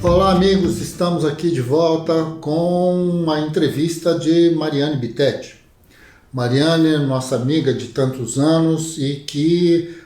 Olá, amigos, estamos aqui de volta com uma entrevista de Mariane Bittetti. Mariane é nossa amiga de tantos anos e que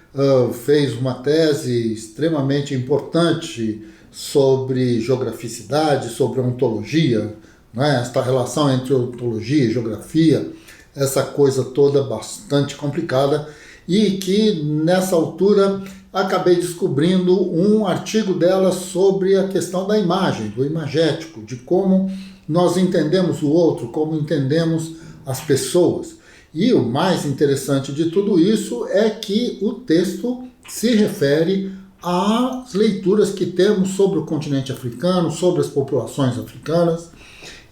fez uma tese extremamente importante sobre geograficidade, sobre ontologia, né? Esta relação entre ontologia e geografia, essa coisa toda bastante complicada, e que nessa altura acabei descobrindo um artigo dela sobre a questão da imagem, do imagético, de como nós entendemos o outro, como entendemos as pessoas. E o mais interessante de tudo isso é que o texto se refere às leituras que temos sobre o continente africano, sobre as populações africanas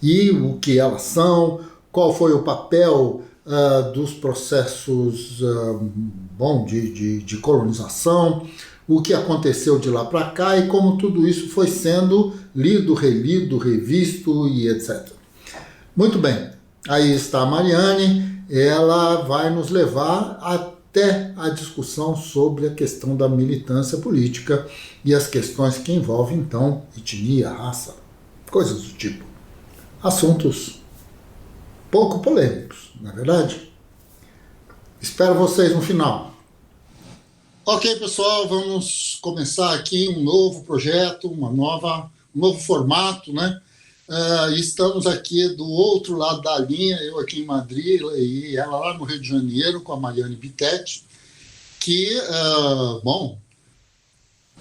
e o que elas são, qual foi o papel dos processos de colonização, o que aconteceu de lá para cá e como tudo isso foi sendo lido, relido, revisto e etc. Muito bem, aí está a Mariane, ela vai nos levar até a discussão sobre a questão da militância política e as questões que envolvem, então, etnia, raça, coisas do tipo. Assuntos pouco polêmicos, não é verdade? Espero vocês no final. Ok, pessoal, vamos começar aqui um novo projeto, um novo formato, né? Estamos aqui do outro lado da linha, eu aqui em Madrid e ela lá no Rio de Janeiro, com a Mariane Bittetti, que,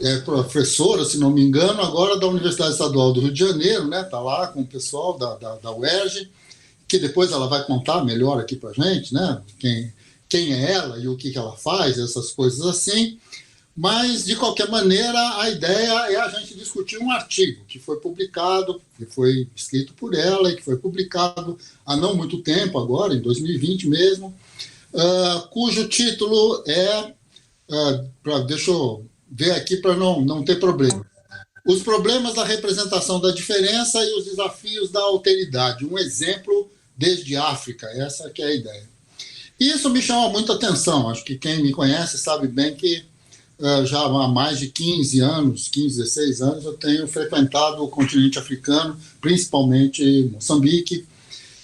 é professora, se não me engano, agora da Universidade Estadual do Rio de Janeiro, né? Está lá com o pessoal da UERJ, que depois ela vai contar melhor aqui para a gente, né? Quem é ela e o que ela faz, essas coisas assim. Mas, de qualquer maneira, a ideia é a gente discutir um artigo que foi publicado, que foi escrito por ela e que foi publicado há não muito tempo, agora, em 2020 mesmo, cujo título é... deixa eu ver aqui para não ter problema. Os problemas da representação da diferença e os desafios da alteridade. Um exemplo desde África, essa que é a ideia. E isso me chama muita atenção. Acho que quem me conhece sabe bem que já há mais de 15 anos, 15, 16 anos, eu tenho frequentado o continente africano, principalmente Moçambique.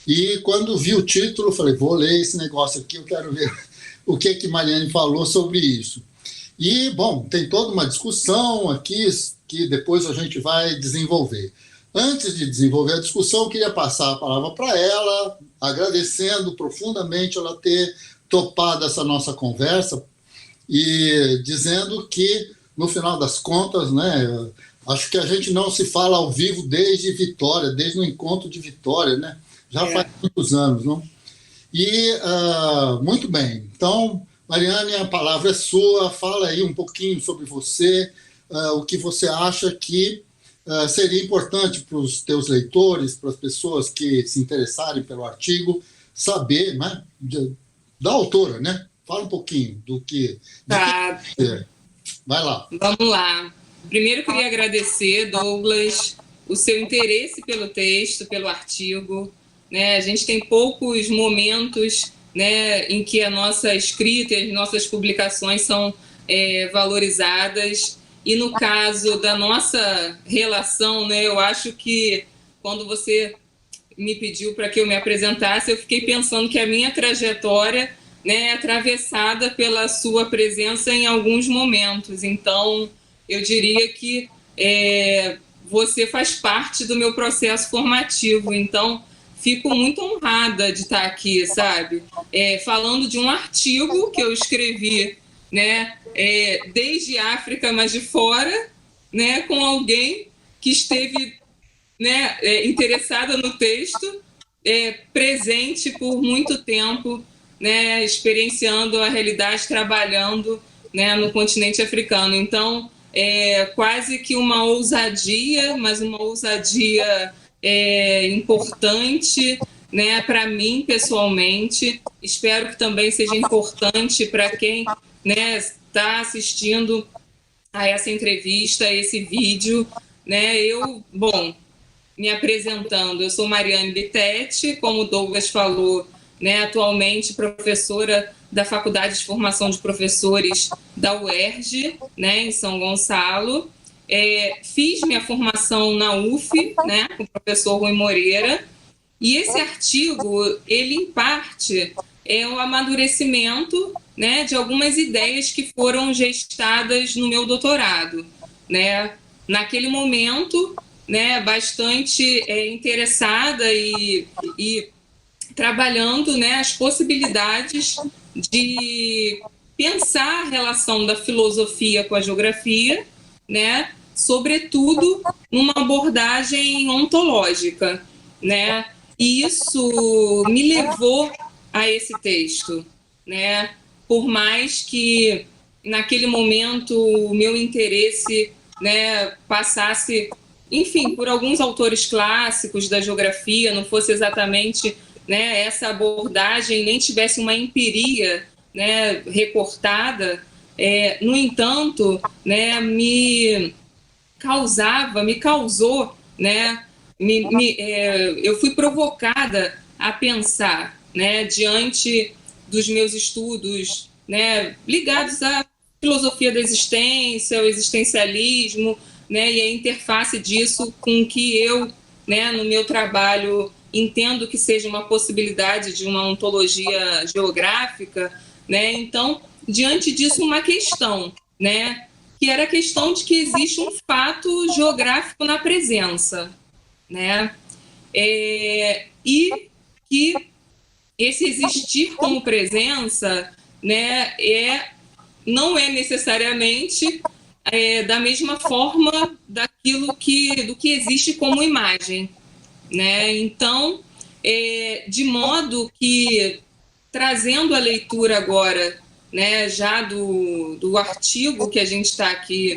E quando vi o título, falei, vou ler esse negócio aqui, eu quero ver o que Mariane falou sobre isso. E, bom, tem toda uma discussão aqui que depois a gente vai desenvolver. Antes de desenvolver a discussão, eu queria passar a palavra para ela, agradecendo profundamente ela ter topado essa nossa conversa e dizendo que, no final das contas, né, acho que a gente não se fala ao vivo desde Vitória, desde o encontro de Vitória, né? Já faz muitos anos, não? E, muito bem, então, Mariane, a palavra é sua, fala aí um pouquinho sobre você, o que você acha que seria importante para os teus leitores, para as pessoas que se interessarem pelo artigo, saber, né, da autora, né? Fala um pouquinho do que... Tá. Vai lá. Vamos lá. Primeiro, queria agradecer, Douglas, o seu interesse pelo texto, pelo artigo. Né? A gente tem poucos momentos, né, em que a nossa escrita e as nossas publicações são valorizadas. E no caso da nossa relação, né, eu acho que quando você me pediu para que eu me apresentasse, eu fiquei pensando que a minha trajetória, né, é atravessada pela sua presença em alguns momentos. Então, eu diria que você faz parte do meu processo formativo. Então, fico muito honrada de estar aqui, sabe? Falando de um artigo que eu escrevi, né, desde África, mas de fora, né, com alguém que esteve, né, interessada no texto, presente por muito tempo, né, experienciando a realidade, trabalhando, né, no continente africano. Então, quase que uma ousadia, mas uma ousadia importante, né, para mim, pessoalmente. Espero que também seja importante para quem, né, está assistindo a essa entrevista, a esse vídeo, né? Me apresentando, eu sou Mariane Bittetti, como o Douglas falou, né, atualmente professora da Faculdade de Formação de Professores da UERJ, né, em São Gonçalo. fiz minha formação na UF, né, com o professor Rui Moreira, e esse artigo, ele em parte é o amadurecimento, né, de algumas ideias que foram gestadas no meu doutorado, né, naquele momento, né, bastante interessada e trabalhando, né, as possibilidades de pensar a relação da filosofia com a geografia, né, sobretudo numa abordagem ontológica, né, e isso me levou a esse texto, né, por mais que naquele momento o meu interesse, né, passasse, enfim, por alguns autores clássicos da geografia, não fosse exatamente, né, essa abordagem, nem tivesse uma empiria, né, recortada, no entanto, né, me causou, né, eu fui provocada a pensar, né, diante dos meus estudos, né, ligados à filosofia da existência, ao existencialismo, né, e a interface disso com o que eu, né, no meu trabalho, entendo que seja uma possibilidade de uma ontologia geográfica, né? Então, diante disso, uma questão, né, que era a questão de que existe um fato geográfico na presença, né, e que esse existir como presença, né, não é necessariamente da mesma forma do que existe como imagem, né? Então, de modo que, trazendo a leitura agora, né, já do artigo que a gente está aqui,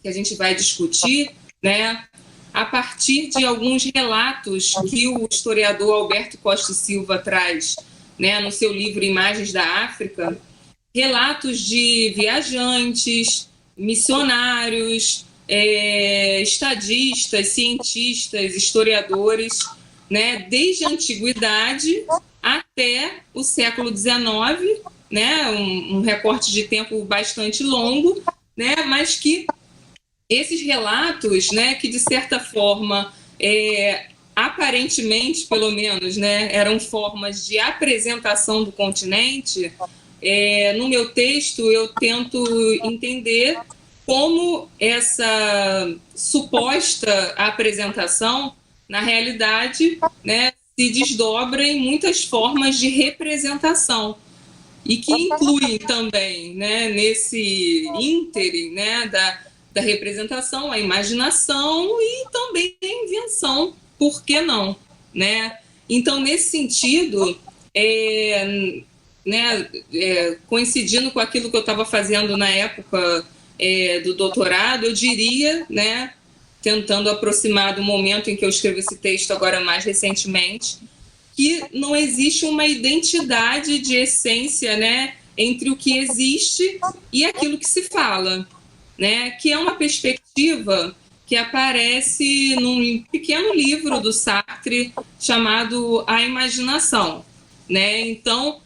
que a gente vai discutir, né, a partir de alguns relatos que o historiador Alberto Costa e Silva traz, né, no seu livro Imagens da África, relatos de viajantes, missionários, estadistas, cientistas, historiadores, né, desde a antiguidade até o século XIX, né, um recorte de tempo bastante longo, né, mas que esses relatos, né, que de certa forma, aparentemente, pelo menos, né, eram formas de apresentação do continente, no meu texto eu tento entender como essa suposta apresentação, na realidade, né, se desdobra em muitas formas de representação e que incluem também, né, nesse ínterim, né, da representação, a imaginação e também a invenção, por que não? Né? Então, nesse sentido, coincidindo com aquilo que eu estava fazendo na época do doutorado, eu diria, né, tentando aproximar do momento em que eu escrevo esse texto agora mais recentemente, que não existe uma identidade de essência, né, entre o que existe e aquilo que se fala, né, que é uma perspectiva que aparece num pequeno livro do Sartre chamado A Imaginação, né? Então,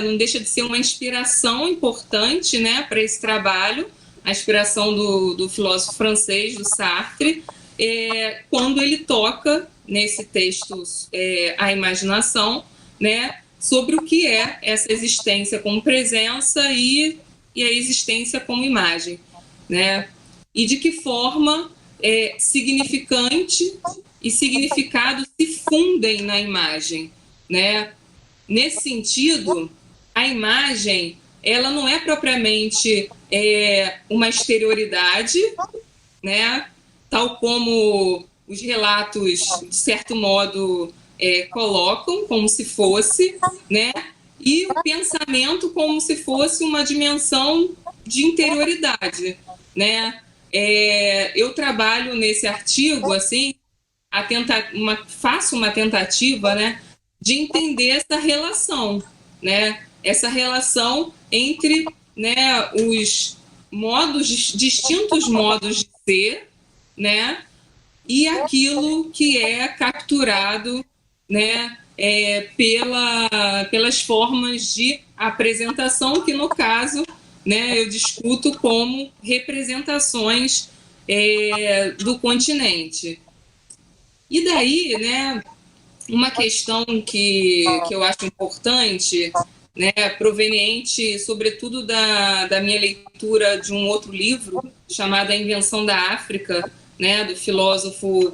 não deixa de ser uma inspiração importante, né, para esse trabalho, a inspiração do filósofo francês, do Sartre, quando ele toca nesse texto A Imaginação, né, sobre o que é essa existência como presença e a existência como imagem, né? E de que forma significante e significado se fundem na imagem, né? Nesse sentido, a imagem, ela não é propriamente uma exterioridade, né? Tal como os relatos, de certo modo, colocam, como se fosse, né? E o pensamento como se fosse uma dimensão de interioridade, né? Eu trabalho nesse artigo, assim, faço uma tentativa, né, de entender essa relação, né? Essa relação entre, né, os distintos modos de ser, né, e aquilo que é capturado, né, pelas formas de apresentação, que no caso, né, eu discuto como representações do continente. E daí, né, uma questão que eu acho importante, né, proveniente, sobretudo, da minha leitura de um outro livro, chamado A Invenção da África, né, do filósofo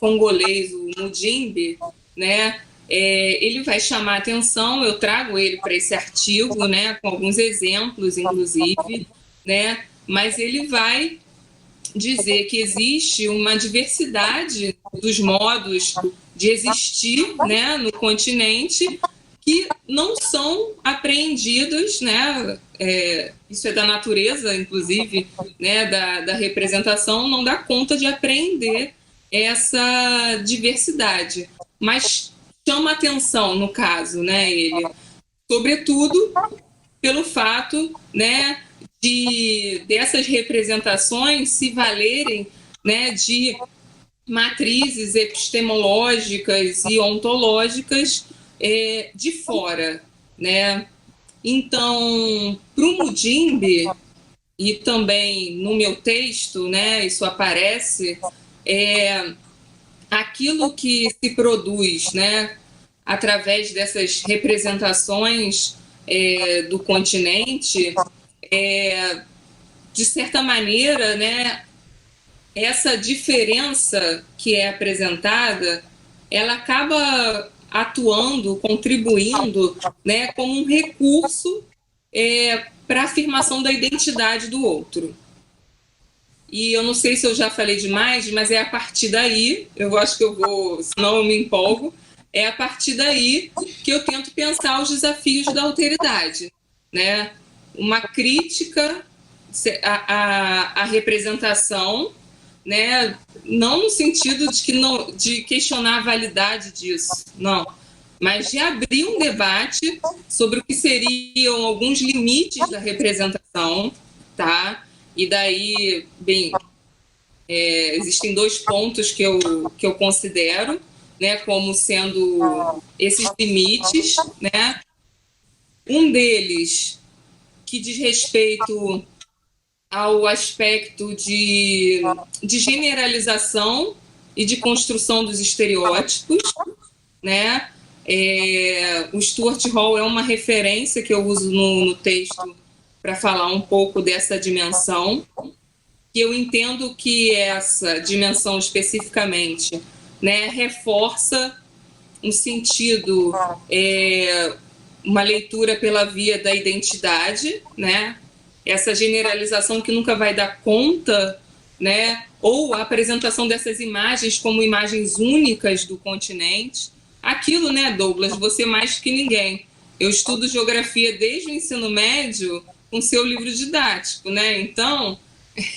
congolês, o Mudimbe, né, ele vai chamar a atenção, eu trago ele para esse artigo, né, com alguns exemplos, inclusive, né, mas ele vai dizer que existe uma diversidade dos modos de existir, né, no continente, que não são apreendidos, né, isso é da natureza, inclusive, né, da representação, não dá conta de apreender essa diversidade. Mas chama atenção, no caso, né, ele, sobretudo pelo fato, né, dessas representações se valerem, né, de matrizes epistemológicas e ontológicas de fora, né? Então, para o Mudimbe, e também no meu texto, né, isso aparece, aquilo que se produz, né, através dessas representações do continente, de certa maneira, né, essa diferença que é apresentada, ela acaba atuando, contribuindo, né, como um recurso para a afirmação da identidade do outro. E eu não sei se eu já falei demais, mas é a partir daí, eu acho que eu vou, senão eu me empolgo, é a partir daí que eu tento pensar os desafios da alteridade, né? Uma crítica à representação, né? Não no sentido de questionar a validade disso, não, mas de abrir um debate sobre o que seriam alguns limites da representação, tá? E daí, bem, existem 2 pontos que eu considero, né, como sendo esses limites, né? Um deles que diz respeito ao aspecto de generalização e de construção dos estereótipos, né? O Stuart Hall é uma referência que eu uso no texto para falar um pouco dessa dimensão, que eu entendo que essa dimensão especificamente, né, reforça um sentido, uma leitura pela via da identidade, né? Essa generalização que nunca vai dar conta, né? Ou a apresentação dessas imagens como imagens únicas do continente. Aquilo, né, Douglas, você mais que ninguém. Eu estudo geografia desde o ensino médio com seu livro didático, né? Então,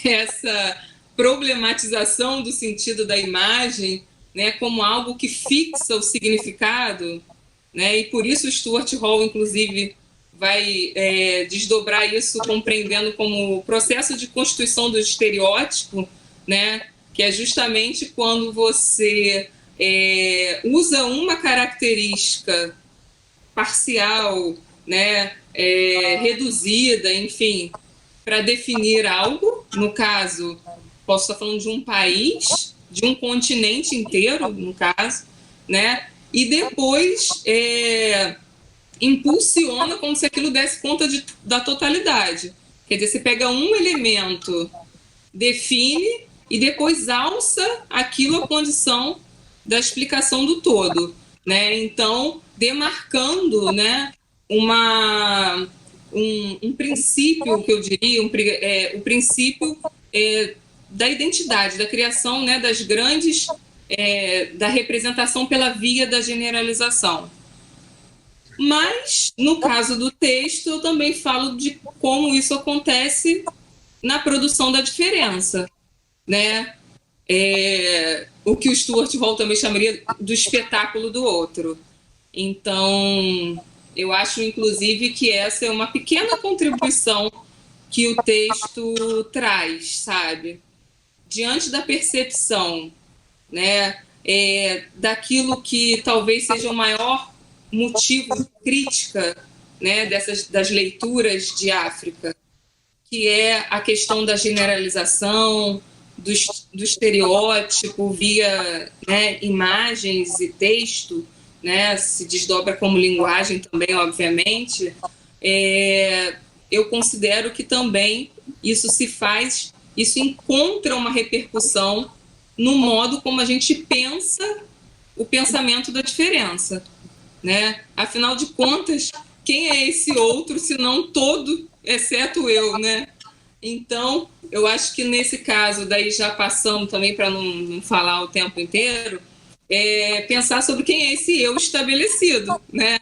essa problematização do sentido da imagem, né, como algo que fixa o significado, né? E por isso o Stuart Hall, inclusive, vai desdobrar isso compreendendo como o processo de constituição do estereótipo, né? Que é justamente quando você usa uma característica parcial, né? Reduzida, enfim, para definir algo. No caso, posso estar falando de um país, de um continente inteiro, no caso, né? E depois impulsiona como se aquilo desse conta da totalidade. Quer dizer, você pega um elemento, define e depois alça aquilo à condição da explicação do todo, né? Então, demarcando, né, um princípio, que eu diria, o princípio da identidade, da criação, né, das grandes, da representação pela via da generalização. Mas, no caso do texto, eu também falo de como isso acontece na produção da diferença, né? O que o Stuart Hall também chamaria do espetáculo do outro. Então, eu acho, inclusive, que essa é uma pequena contribuição que o texto traz, sabe? Diante da percepção, né, daquilo que talvez seja o maior motivo de crítica, né, das leituras de África, que é a questão da generalização, do estereótipo via, né, imagens e texto, né, se desdobra como linguagem também, obviamente, eu considero que também isso encontra uma repercussão no modo como a gente pensa o pensamento da diferença, né? Afinal de contas, quem é esse outro, se não todo, exceto eu, né? Então, eu acho que nesse caso, daí já passando também para não falar o tempo inteiro, pensar sobre quem é esse eu estabelecido, né?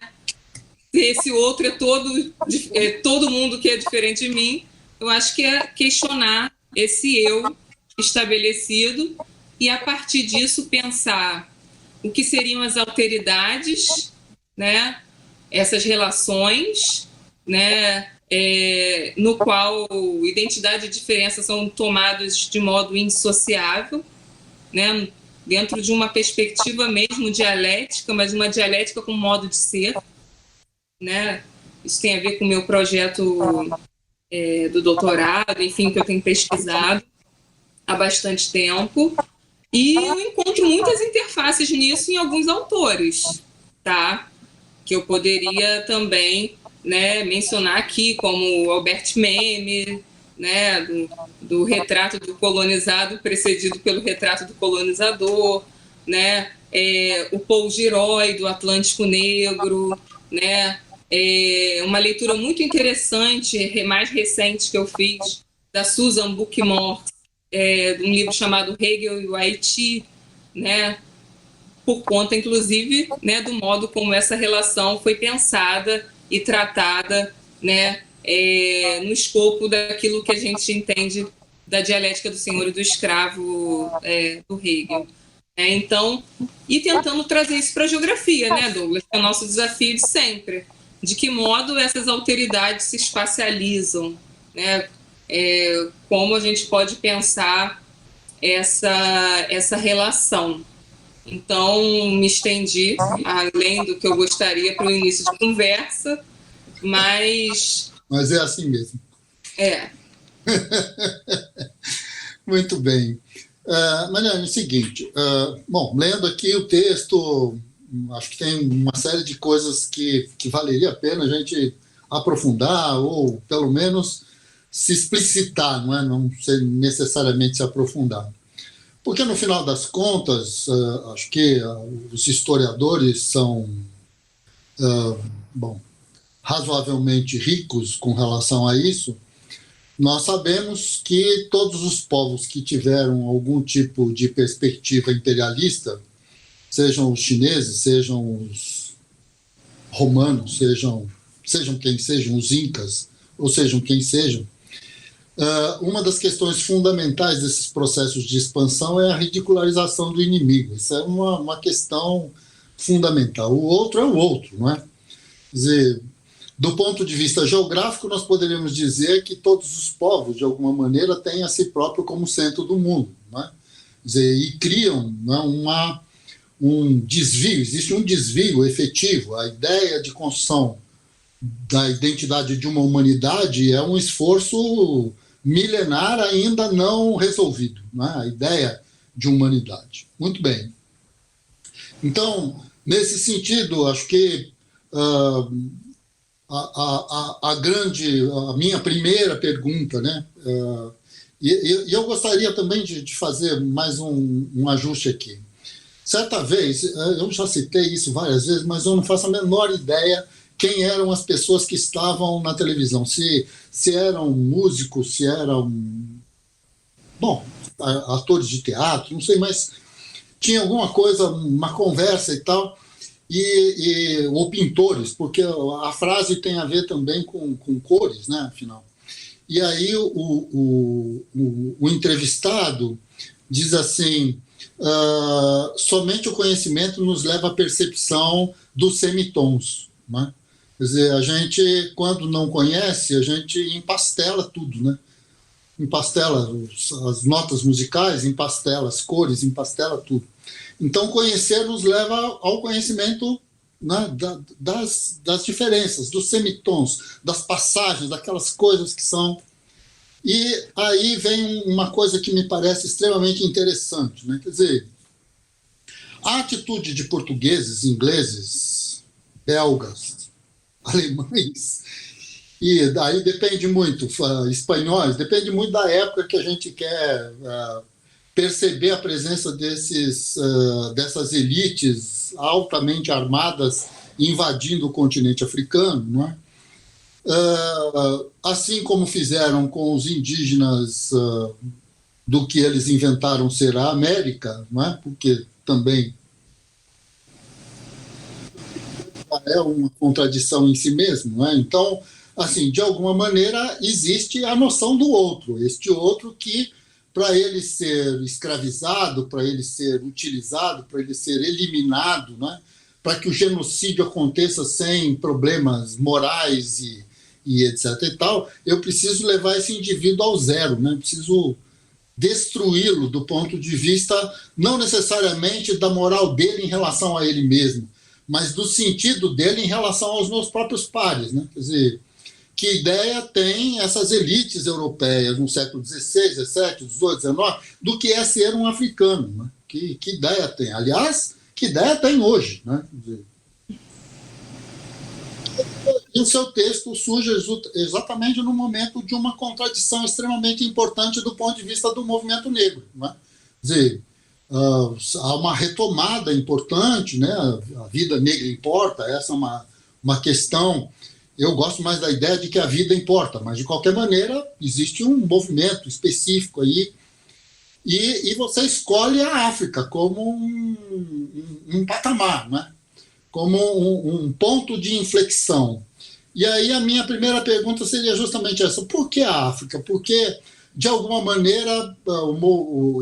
Se esse outro é todo mundo que é diferente de mim, eu acho que é questionar esse eu estabelecido e, a partir disso, pensar o que seriam as alteridades, né? Essas relações, né? No qual identidade e diferença são tomadas de modo indissociável, né? Dentro de uma perspectiva mesmo dialética, mas uma dialética com modo de ser, né? Isso tem a ver com o meu projeto do doutorado, enfim, que eu tenho pesquisado há bastante tempo, e eu encontro muitas interfaces nisso em alguns autores, tá? Que eu poderia também, né, mencionar aqui, como Albert Memmi, né, do retrato do colonizado precedido pelo retrato do colonizador, né, o Paul Gilroy, do Atlântico Negro, né, uma leitura muito interessante, mais recente que eu fiz, da Susan Buckmore, de um livro chamado Hegel e o Haiti, né, por conta, inclusive, né, do modo como essa relação foi pensada e tratada, né, no escopo daquilo que a gente entende da dialética do senhor e do escravo do Hegel. Então, e tentando trazer isso para a geografia, né, Douglas? Que é o nosso desafio de sempre. De que modo essas alteridades se espacializam, né? Como a gente pode pensar essa relação. Então, me estendi além do que eu gostaria para o início de conversa, mas... Mas é assim mesmo. Muito bem. Mariane, é o seguinte, bom, lendo aqui o texto, acho que tem uma série de coisas que valeria a pena a gente aprofundar ou, pelo menos, se explicitar, não ser necessariamente se aprofundar. Porque, no final das contas, acho que os historiadores são, razoavelmente ricos com relação a isso. Nós sabemos que todos os povos que tiveram algum tipo de perspectiva imperialista, sejam os chineses, sejam os romanos, sejam quem sejam, os incas, ou sejam quem sejam, uma das questões fundamentais desses processos de expansão é a ridicularização do inimigo. Isso é uma questão fundamental. O outro é o outro, não é? Quer dizer, do ponto de vista geográfico, nós poderíamos dizer que todos os povos, de alguma maneira, têm a si próprio como centro do mundo, não é? Quer dizer, e criam, não é, um desvio, existe um desvio efetivo. A ideia de construção da identidade de uma humanidade é um esforço milenar ainda não resolvido, não é? A ideia de humanidade. Muito bem. Então, nesse sentido, acho que a minha primeira pergunta, né? E eu gostaria também de fazer mais um ajuste aqui. Certa vez, eu já citei isso várias vezes, mas eu não faço a menor ideia quem eram as pessoas que estavam na televisão, se eram músicos, se eram, atores de teatro, não sei, mas tinha alguma coisa, uma conversa e tal, ou pintores, porque a frase tem a ver também com cores, né, afinal. E aí o entrevistado diz assim, somente o conhecimento nos leva à percepção dos semitons, né? Quer dizer, a gente, quando não conhece, a gente empastela tudo, né? Empastela as notas musicais, empastela as cores, empastela tudo. Então, conhecer nos leva ao conhecimento, né, das diferenças, dos semitons, das passagens, daquelas coisas que são E aí vem uma coisa que me parece extremamente interessante, né? Quer dizer, a atitude de portugueses, ingleses, belgas, alemães, e daí depende muito, espanhóis, depende muito da época que a gente quer perceber a presença dessas elites altamente armadas invadindo o continente africano, não é? Assim como fizeram com os indígenas do que eles inventaram ser a América, não é? Porque também é uma contradição em si mesmo, não é? Então, assim, de alguma maneira existe a noção do outro, este outro que, para ele ser escravizado, para ele ser utilizado, para ele ser eliminado, né? Para que o genocídio aconteça sem problemas morais e etc. e tal, eu preciso levar esse indivíduo ao zero, né? Preciso destruí-lo do ponto de vista não necessariamente da moral dele em relação a ele mesmo, mas do sentido dele em relação aos meus próprios pares, né? Quer dizer, que ideia tem essas elites europeias no século XVI, XVII, XVIII, XIX, do que é ser um africano, né? Que ideia tem? Aliás, que ideia tem hoje, né? Quer dizer, e o seu texto surge exatamente no momento de uma contradição extremamente importante do ponto de vista do movimento negro, né? Quer dizer, há uma retomada importante, né? A vida negra importa, essa é uma questão. Eu gosto mais da ideia de que a vida importa, mas de qualquer maneira existe um movimento específico aí, e você escolhe a África como um patamar, né? Como um ponto de inflexão. E aí a minha primeira pergunta seria justamente essa: por que a África? Porque, de alguma maneira,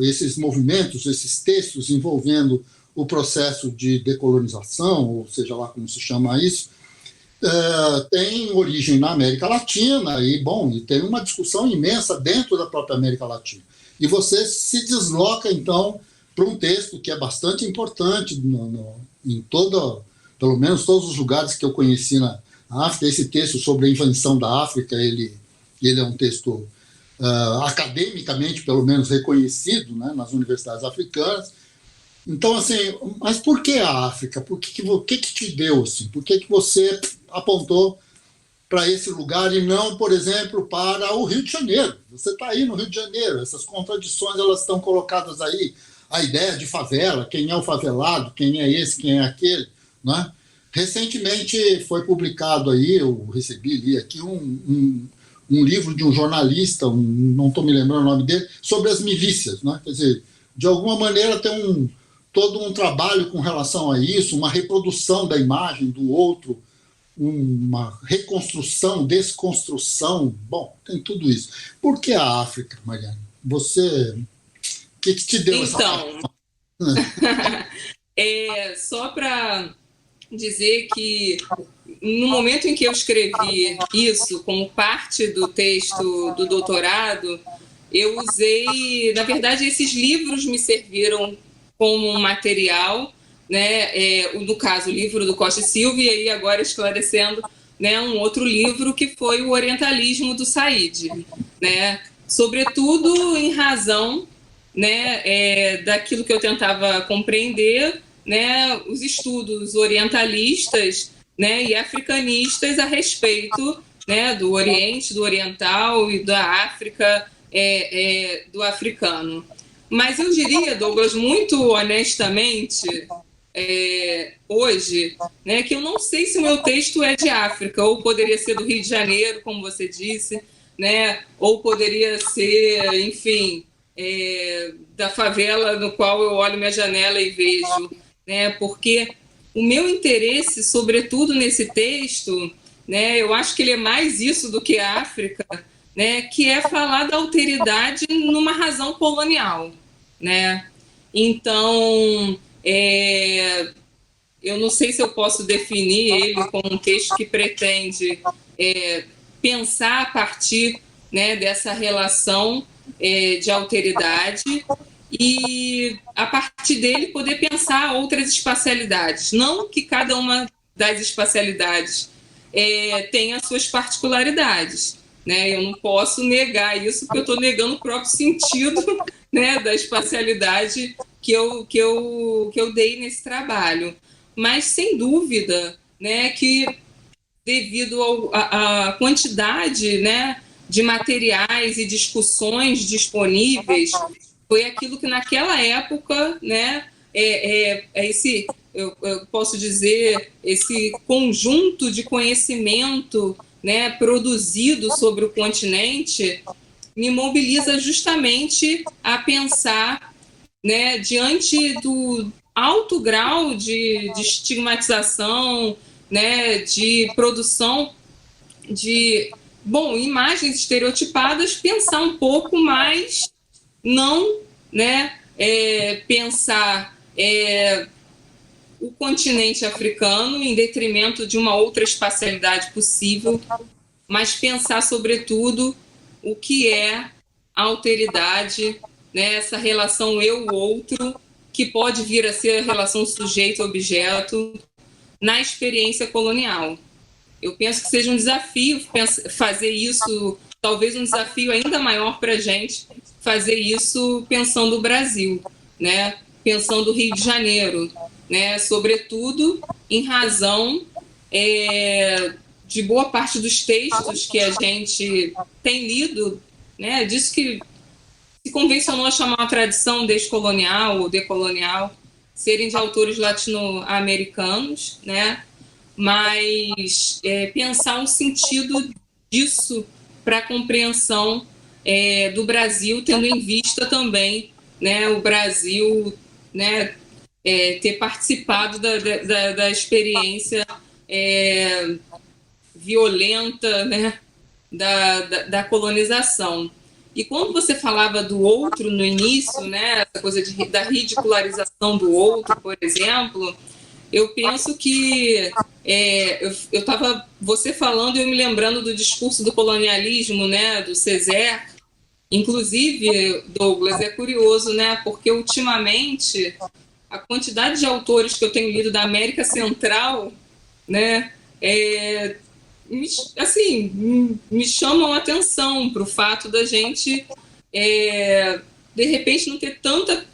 esses movimentos, esses textos envolvendo o processo de decolonização, ou seja lá como se chama isso, tem origem na América Latina e tem uma discussão imensa dentro da própria América Latina. E você se desloca, então, para um texto que é bastante importante em pelo menos todos os lugares que eu conheci na África. Esse texto sobre a invenção da África, ele é um texto academicamente, pelo menos, reconhecido, né, nas universidades africanas. Então, assim, mas por que a África? Por que te deu, assim? Por que você apontou para esse lugar e não, por exemplo, para o Rio de Janeiro? Você está aí no Rio de Janeiro, essas contradições elas estão colocadas aí, a ideia de favela, quem é o favelado, quem é esse, quem é aquele, né? Recentemente foi publicado aí, eu li aqui um livro de um jornalista, não estou me lembrando o nome dele, sobre as milícias, né? Quer dizer, de alguma maneira tem todo um trabalho com relação a isso, uma reprodução da imagem do outro, uma reconstrução, desconstrução, tem tudo isso. Por que a África, Mariana? Você, o que te deu então, só para dizer que no momento em que eu escrevi isso como parte do texto do doutorado, eu usei, na verdade, esses livros me serviram como material, né? No caso, o livro do Costa e Silva, e aí agora esclarecendo, né, um outro livro que foi o Orientalismo do Said, né? Sobretudo em razão, né, daquilo que eu tentava compreender, né, os estudos orientalistas, né, e africanistas a respeito, né, do Oriente, do Oriental e da África, do africano. Mas eu diria, Douglas, muito honestamente, hoje, né, que eu não sei se o meu texto é de África, ou poderia ser do Rio de Janeiro, como você disse, né, ou poderia ser, enfim, da favela no qual eu olho minha janela e vejo, né, porque o meu interesse, sobretudo nesse texto, né, eu acho que ele é mais isso do que a África, né, que é falar da alteridade numa razão colonial, né? Então, eu não sei se eu posso definir ele como um texto que pretende pensar a partir, né, dessa relação de alteridade e, a partir dele, poder pensar outras espacialidades. Não que cada uma das espacialidades tenha suas particularidades, né? Eu não posso negar isso, porque eu estou negando o próprio sentido, né, da espacialidade que eu dei nesse trabalho. Mas, sem dúvida, né, que devido à quantidade, né, de materiais e discussões disponíveis, foi aquilo que naquela época, né, eu posso dizer, esse conjunto de conhecimento, né, produzido sobre o continente, me mobiliza justamente a pensar, né, diante do alto grau de estigmatização, né, de produção de, imagens estereotipadas, pensar um pouco mais, não, né, pensar o continente africano em detrimento de uma outra espacialidade possível, mas pensar, sobretudo, o que é a alteridade, né, essa relação eu-outro, que pode vir a ser a relação sujeito-objeto na experiência colonial. Eu penso que seja um desafio fazer isso, talvez um desafio ainda maior para a gente, fazer isso pensando o Brasil, né? Pensando o Rio de Janeiro, né? Sobretudo em razão de boa parte dos textos que a gente tem lido, né? Disso que se convencionou a chamar uma tradição descolonial ou decolonial, serem de autores latino-americanos, né? Mas pensar o sentido disso para a compreensão do Brasil, tendo em vista também, né, o Brasil, né, ter participado da experiência violenta, né, da colonização. E quando você falava do outro no início, né, essa coisa da ridicularização do outro, por exemplo, eu penso que eu estava você falando e eu me lembrando do discurso do colonialismo, né, do Césaire. Inclusive, Douglas, é curioso, né, porque ultimamente a quantidade de autores que eu tenho lido da América Central, né, me chamam a atenção para o fato da gente, de repente, não ter tanta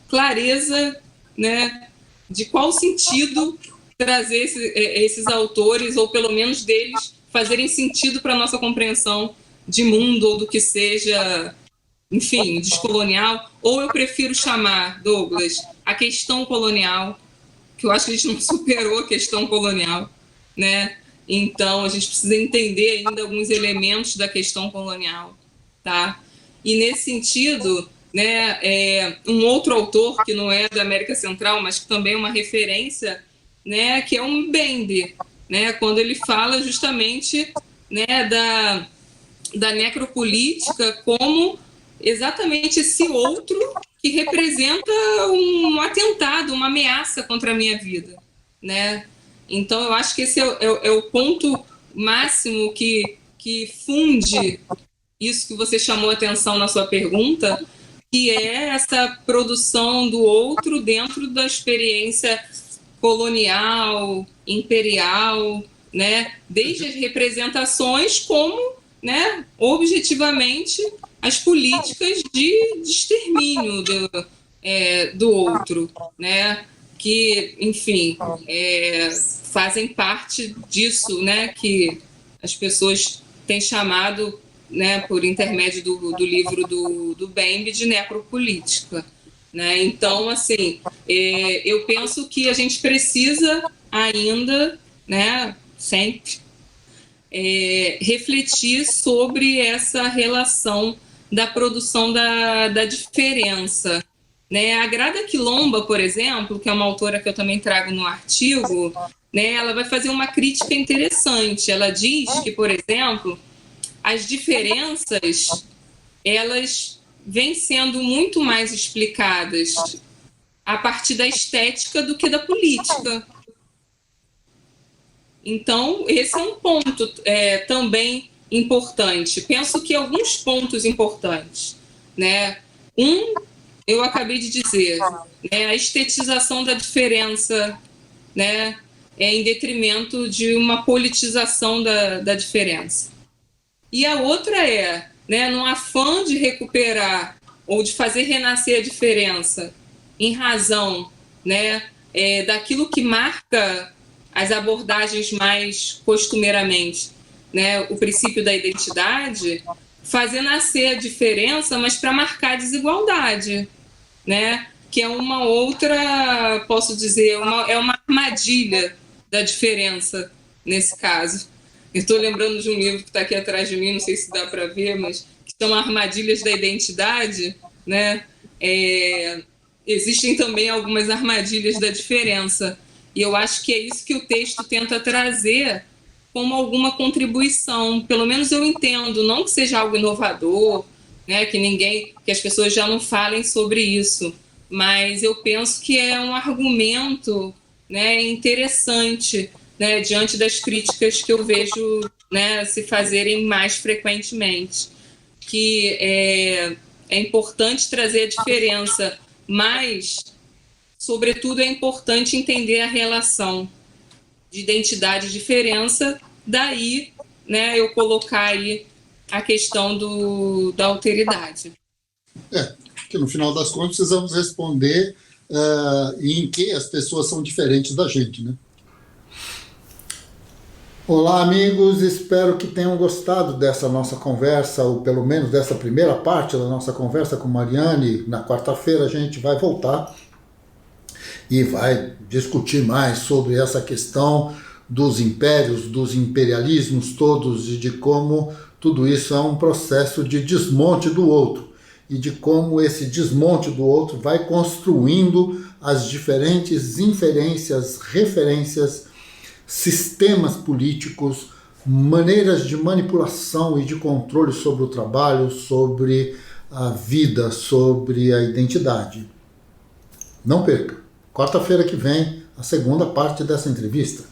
clareza, né, de qual sentido trazer esses autores, ou pelo menos deles fazerem sentido para a nossa compreensão de mundo, ou do que seja, enfim, descolonial. Ou eu prefiro chamar, Douglas, a questão colonial, que eu acho que a gente não superou a questão colonial, né? Então, a gente precisa entender ainda alguns elementos da questão colonial, tá? E, nesse sentido, né, um outro autor que não é da América Central, mas que também é uma referência, né, que é o Mbembe, né, quando ele fala justamente, né, da necropolítica como exatamente esse outro que representa um atentado, uma ameaça contra a minha vida, né? Então, eu acho que esse é o ponto máximo que funde isso que você chamou a atenção na sua pergunta, que é essa produção do outro dentro da experiência colonial, imperial, né? Desde as representações como, né, objetivamente, as políticas de extermínio do outro, né? Que, enfim, fazem parte disso, né, que as pessoas têm chamado, né, por intermédio do livro do Mbembe, de necropolítica, né? Então, assim, eu penso que a gente precisa ainda, né, sempre, refletir sobre essa relação da produção da diferença, né? A Grada Quilomba, por exemplo, que é uma autora que eu também trago no artigo, né, ela vai fazer uma crítica interessante. Ela diz que, por exemplo, as diferenças, elas vêm sendo muito mais explicadas a partir da estética do que da política. Então, esse é um ponto também importante. Penso que alguns pontos importantes, né? Eu acabei de dizer, né, a estetização da diferença, né, em detrimento de uma politização da diferença. E a outra é, né, no afã de recuperar ou de fazer renascer a diferença em razão, né, daquilo que marca as abordagens mais costumeiramente, né, o princípio da identidade, fazer nascer a diferença, mas para marcar a desigualdade, né, que é uma outra, posso dizer, é uma armadilha da diferença nesse caso. Estou lembrando de um livro que está aqui atrás de mim, não sei se dá para ver, mas que são Armadilhas da Identidade, né? Existem também algumas armadilhas da diferença, e eu acho que é isso que o texto tenta trazer como alguma contribuição, pelo menos eu entendo, não que seja algo inovador, né, que as pessoas já não falem sobre isso, mas eu penso que é um argumento, né, interessante, né, diante das críticas que eu vejo, né, se fazerem mais frequentemente, que é importante trazer a diferença, mas, sobretudo, é importante entender a relação de identidade e diferença, daí, né, eu colocar aí a questão da alteridade. Que no final das contas precisamos responder em que as pessoas são diferentes da gente, né? Olá, amigos, espero que tenham gostado dessa nossa conversa, ou pelo menos dessa primeira parte da nossa conversa com Mariane. Na quarta-feira a gente vai voltar e vai discutir mais sobre essa questão dos impérios, dos imperialismos todos e de como tudo isso é um processo de desmonte do outro e de como esse desmonte do outro vai construindo as diferentes inferências, referências, sistemas políticos, maneiras de manipulação e de controle sobre o trabalho, sobre a vida, sobre a identidade. Não perca! Quarta-feira que vem, a segunda parte dessa entrevista.